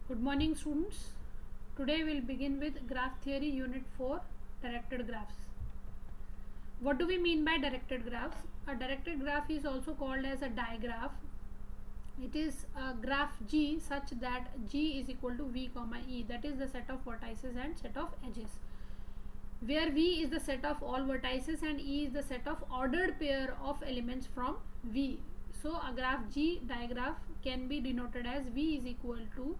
Good morning, students. Today we'll begin with Graph Theory Unit 4, Directed Graphs. What do we mean by directed graphs? A directed graph is also called as a digraph. It is a graph G such that G is equal to V comma E, that is the set of vertices and set of edges, where V is the set of all vertices and E is the set of ordered pair of elements from V. So a graph G digraph can be denoted as V is equal to,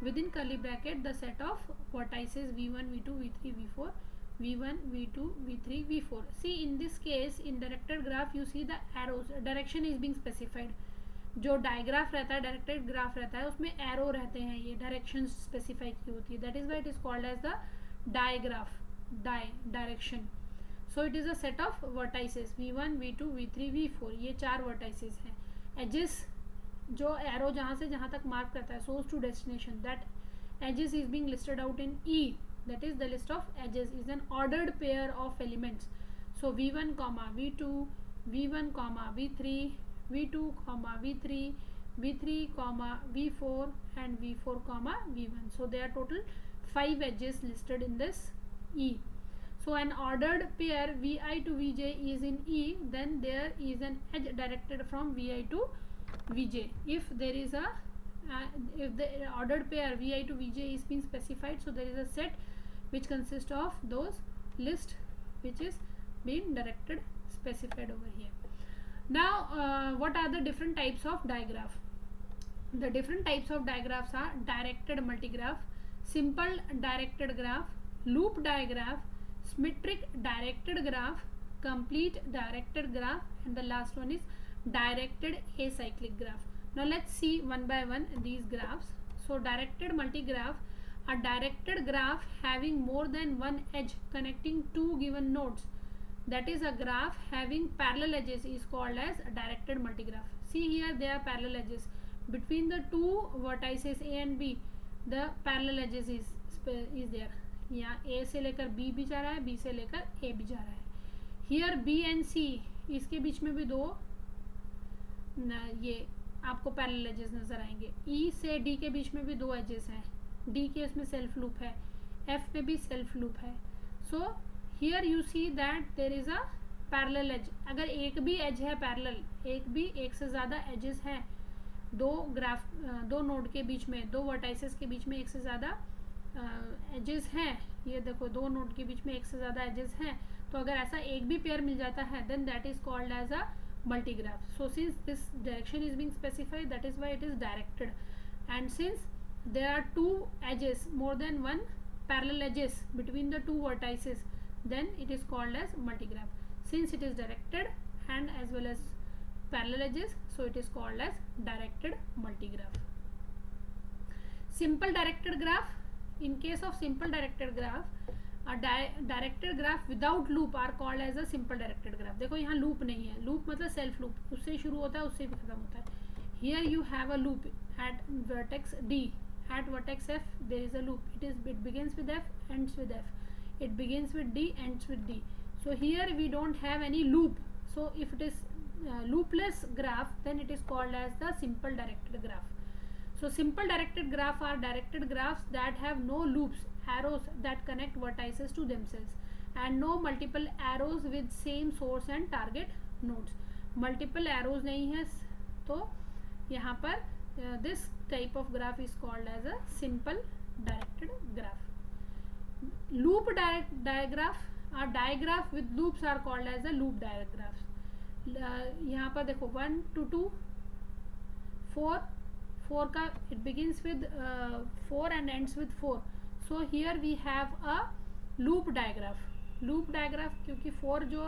within curly bracket, the set of vertices V1, V2, V3, V4, V1, V2, V3, V4. See, in this case, in directed graph, you see the arrows, direction is being specified. जो digraph रहता है, directed graph रहता है, उसमें arrow रहते हैं, ये direction specify की होती है. That is why it is called as the digraph, direction. So it is a set of vertices V1, V2, V3, V4. ये चार वर्टाइसेस हैं. एजेस, जो एरो जहाँ से जहाँ तक मार्क करता है, source to destination, that edges is being listed out in E. that is the list of edges is an ordered pair of elements. So V1 comma V2, V1 comma V3, V2 comma V3, V3 comma V4 and V4 comma V1. So there are total 5 edges listed in this E. So an ordered pair Vi to Vj is in E, then there is an edge directed from Vi to Vj. If there is a if the ordered pair Vi to Vj is being specified, so there is a set which consists of those list which is being directed specified over here. Now what are the different types of digraph? The different types of digraphs are directed multigraph, simple directed graph, loop digraph, symmetric directed graph, complete directed graph, and the last one is directed acyclic graph. Now let's see one by one these graphs. So directed multigraph, a directed graph having more than one edge connecting two given nodes, that is a graph having parallel edges, is called as a directed multigraph. See here, there are parallel edges between the two vertices A and B. The parallel edges is there. यहाँ A से लेकर B भी जा रहा है, B से लेकर A भी जा रहा है. Here B and C, इसके बीच में भी दो ये आपको पैरेलल एजेस नजर आएंगे. E से D के बीच में भी दो एजेस हैं. D के उसमें सेल्फ लूप है, F पे भी सेल्फ लूप है. So here you see that there is a parallel edge. अगर एक भी एज है पैरेलल, एक से ज़्यादा एजेस हैं दो नोड के बीच में, दो वर्टाइसेस के बीच में एक से ज़्यादा एजेस हैं, ये देखो दो नोड के बीच में एक से ज़्यादा एजेस हैं, तो अगर ऐसा एक भी पेयर मिल जाता है then that is called as a multigraph. So since this direction is being specified, that is why it is directed. And since there are two edges, more than one parallel edges between the two vertices, then it is called as multigraph. Since it is directed and as well as parallel edges, so it is called as directed multigraph. Simple directed graph. In case of simple directed graph, a directed graph without loop are called as a simple directed graph. देखो यहाँ loop नहीं है, loop मतलब self loop, उससे शुरू होता है उससे भी खत्म होता है. Here you have a loop at vertex D, at vertex F there is a loop. It begins with F, ends with F. It begins with D, ends with D. So here we don't have any loop. So if it is loopless graph, then it is called as the simple directed graph. So simple directed graph are directed graphs that have no loops, arrows that connect vertices to themselves, and no multiple arrows with same source and target nodes. Multiple arrows नहीं है, तो यहाँ पर this type of graph is called as a simple directed graph. Loop digraph, a digraph with loops are called as a loop digraphs. यहाँ पर देखो 1 to 2 4 का it begins with 4 and ends with 4. So here we have a loop digraph. Loop digraph क्योंकि 4 जो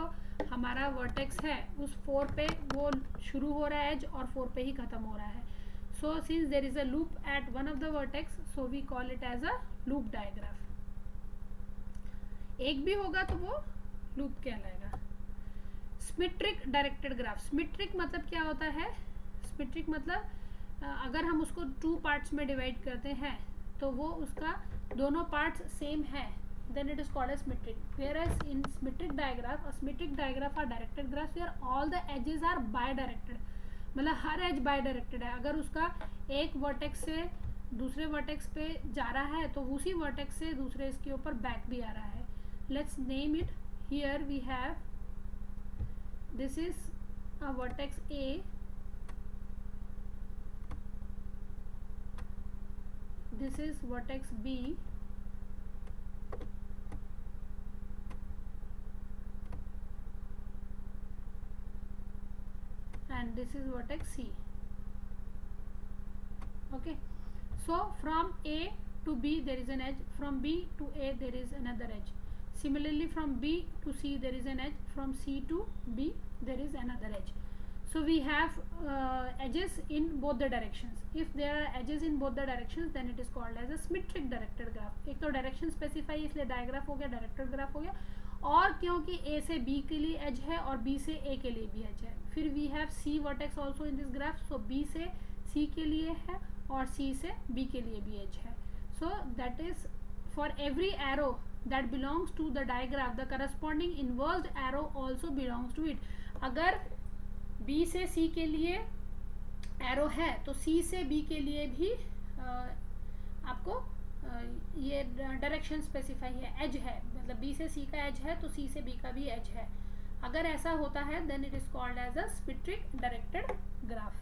हमारा vertex है उस 4 पे वो शुरू हो रहा है edge और 4 पे ही ख़त्म हो रहा है. So since there is a loop at one of the vertex, so we call it as a loop digraph. एक भी होगा तो वो loop कहलाएगा. Symmetric directed graph. Symmetric मतलब क्या होता है? Symmetric मतलब अगर हम उसको 2 पार्ट्स में डिवाइड करते हैं तो वो उसका दोनों पार्ट्स सेम है, then it is called as symmetric. Whereas in symmetric digraph, a symmetric digraph are directed graphs where all the edges are bidirected. मतलब हर एज बाई डायरेक्टेड है. अगर उसका एक वर्टेक्स से दूसरे वर्टेक्स पे जा रहा है तो उसी वर्टेक्स से दूसरे इसके ऊपर बैक भी आ रहा है. Let's name it. Here we have, this is a vertex A, this is vertex B, and this is vertex C. Okay, so from A to B there is an edge, from B to A there is another edge. Similarly from B to C there is an edge, from C to B there is another edge. So we have edges in both the directions. If there are edges in both the directions then it is called as a symmetric directed graph. एक तो direction specify इसलिए digraph हो गया, directed graph हो गया, और क्योंकि A से B के लिए एज है और B से A के लिए भी एज है. फिर we have C vertex also in this graph, so B से C के लिए है और C से B के लिए भी एज है. So that is for every arrow that belongs to the diagram the corresponding inverse arrow also belongs to it. अगर B से C के लिए एरो है तो C से B के लिए भी आपको ये डायरेक्शन स्पेसिफाई है, एज है, मतलब B से C का एज है तो C से B का भी एज है. अगर ऐसा होता है then it is called as a symmetric directed graph.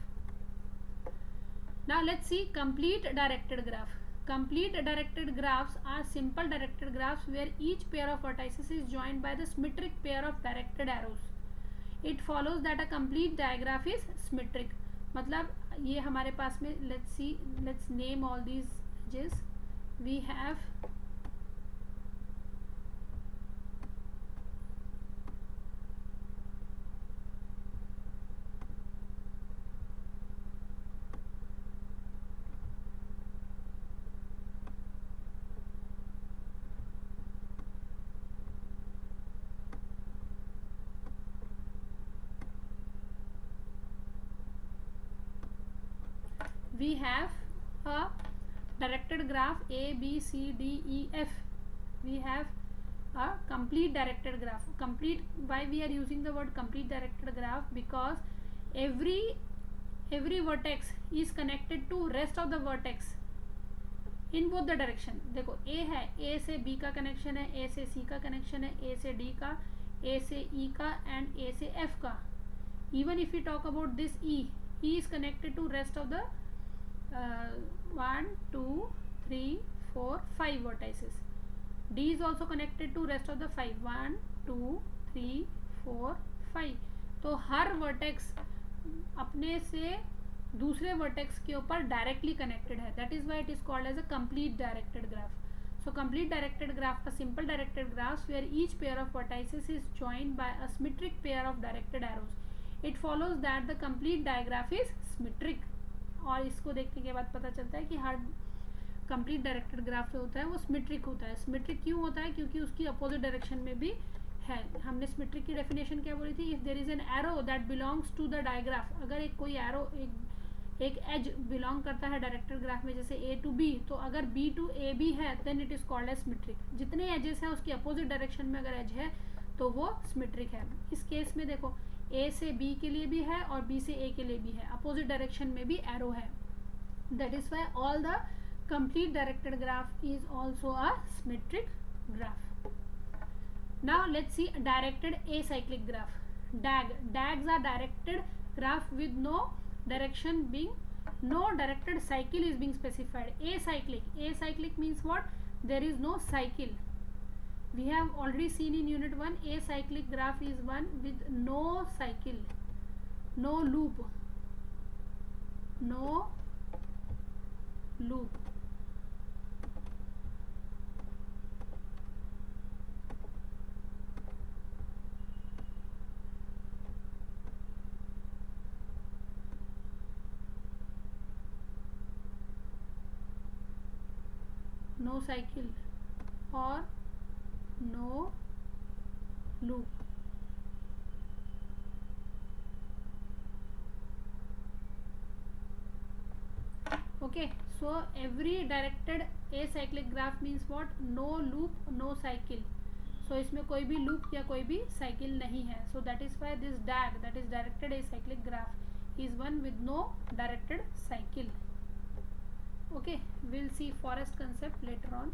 Now let's see complete directed graph. Complete directed graphs are simple directed graphs where each pair of vertices is joined by the symmetric pair of directed arrows. It follows that a complete digraph is symmetric. मतलब ये हमारे पास में let's name all these edges. We have a directed graph A, B, C, D, E, F. We have a complete directed graph. Complete, why we are using the word complete directed graph? Because every vertex is connected to rest of the vertex in both the direction. देखो A है, A से B का connection है, A से C का connection है, A से D का, A से E का and A से F का. Even if we talk about this E is connected to rest of the 1, 2, 3, 4, 5 vertices. D is also connected to rest of the 5. 1, 2, 3, 4, 5. तो हर vertex अपने से दूसरे वर्टेक्स के ऊपर डायरेक्टली कनेक्टेड है. That is why it is called as a complete directed graph. So complete directed graph का simple directed graphs where each pair of vertices is joined by a symmetric pair of directed arrows. It follows that the complete digraph is symmetric. और इसको देखने के बाद पता चलता है कि हर कंप्लीट डायरेक्टेड ग्राफ जो होता है वो सिमेट्रिक होता है. सिमेट्रिक क्यों होता है? क्योंकि उसकी अपोजिट डायरेक्शन में भी है. हमने सिमेट्रिक की डेफिनेशन क्या बोली थी? If there is an arrow that belongs to the digraph. अगर एक कोई एरो एक एज बिलोंग करता है डायरेक्टेड ग्राफ में, जैसे A टू B, तो अगर B टू A भी है then it is called as symmetric. जितने एजेस हैं उसकी अपोजिट डायरेक्शन में अगर एज है तो वो सिमेट्रिक है. इस केस में देखो A से B के लिए भी है और B से A के लिए भी है, अपोजिट डायरेक्शन में भी एरो है. That is why all the complete directed graph is also a symmetric graph. Now let's C directed acyclic graph. Dags are directed graph with no direction being, no directed cycle is being specified. Acyclic means what? There is no cycle. We have already seen in unit 1 acyclic graph is one with no cycle, no loop, no loop. No cycle or no loop. Okay, so every directed acyclic graph means what? No loop, no cycle. So इसमें कोई भी loop या कोई भी cycle नहीं है. So that is why this DAG, that is directed acyclic graph, is one with no directed cycle. Okay, we'll see forest concept later on.